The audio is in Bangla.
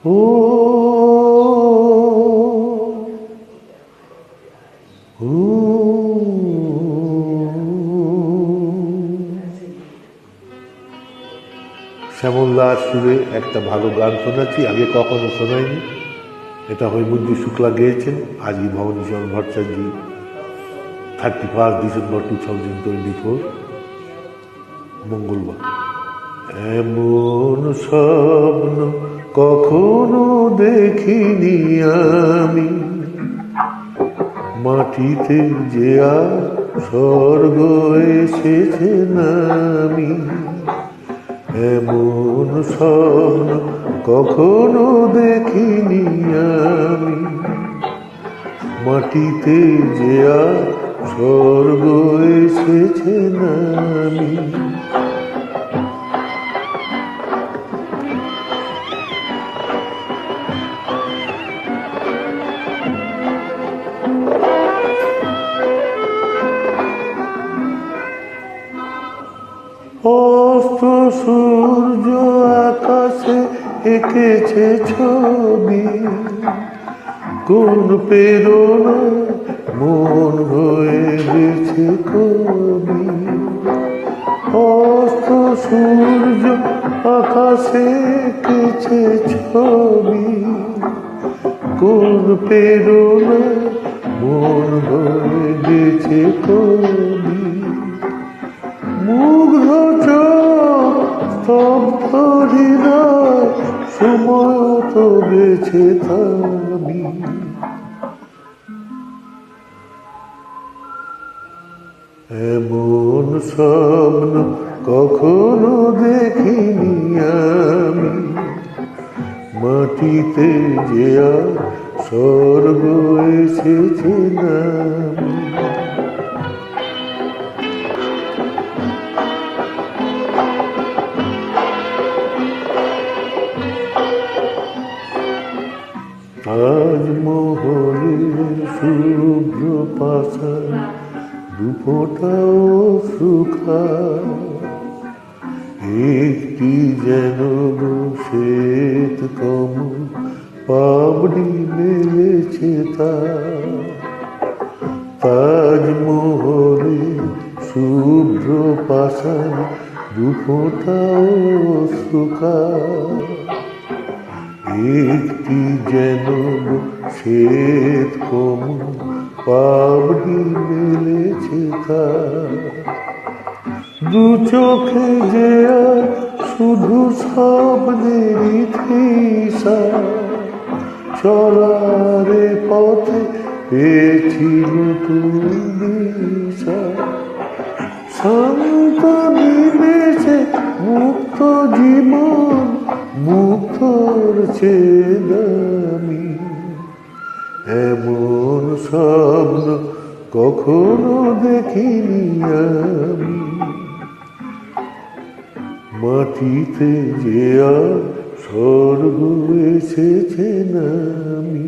ও ও শ্যামলদার সুরে একটা ভালো গান শোনাচ্ছি, আগে কখনো শোনায়নি। এটা হৈমন্তী শুক্লা গেয়েছেন। আজই ভবানীচরণ ভট্টাচার্য 31 ডিসেম্বর 2024 মঙ্গলবার। এমন স্বপ্ন কখনো দেখিনি আমি, মাটিতে যে আর স্বর্গ এসেছে নামি। এমন স্বপ্ন কখনো দেখিনি আমি, মাটিতে যে আর স্বর্গ এসেছে নামি। অস্ত সূর্য আকাশে এঁকেছে ছবি, কোন প্রেরণা মন হয়ে গেছে কবি। অস্ত সূর্য আকাশে এঁকেছে ছবি, কোন প্রেরণা মন হয়ে গেছে কবি। মুগ্ধ চোখ স্তব্ধ হৃদয়, সময় তো বেছে থামি। এমন স্বপ্ন কখনো দেখিনি আমি, মাটিতে যে আর স্বর্গ এসেছে নামি। তাজমহলের শুভ্র পাষাণ, দুফোঁটাও সুখা, একটি যেন শ্বেত কমল পাবড়ি মেলেছে তার। তাজমহলের শুভ্র পাষাণ, দুফোঁটাও সুখা, একটি যেন শ্বেত কমল পাবড়ি মেলেছে তার। দু চোখে যে আর শুধু স্বপ্নেরই তৃষা, চলারে পথে পেয়েছি নতুন দিশা। শান্ত নিমেষে মুক্ত জীবন, মুক্তর চেয়ে দামি। এমন স্বপ্ন কখনো দেখিনি আমি, মাটিতে যে আর স্বর্গ এসেছে নামি।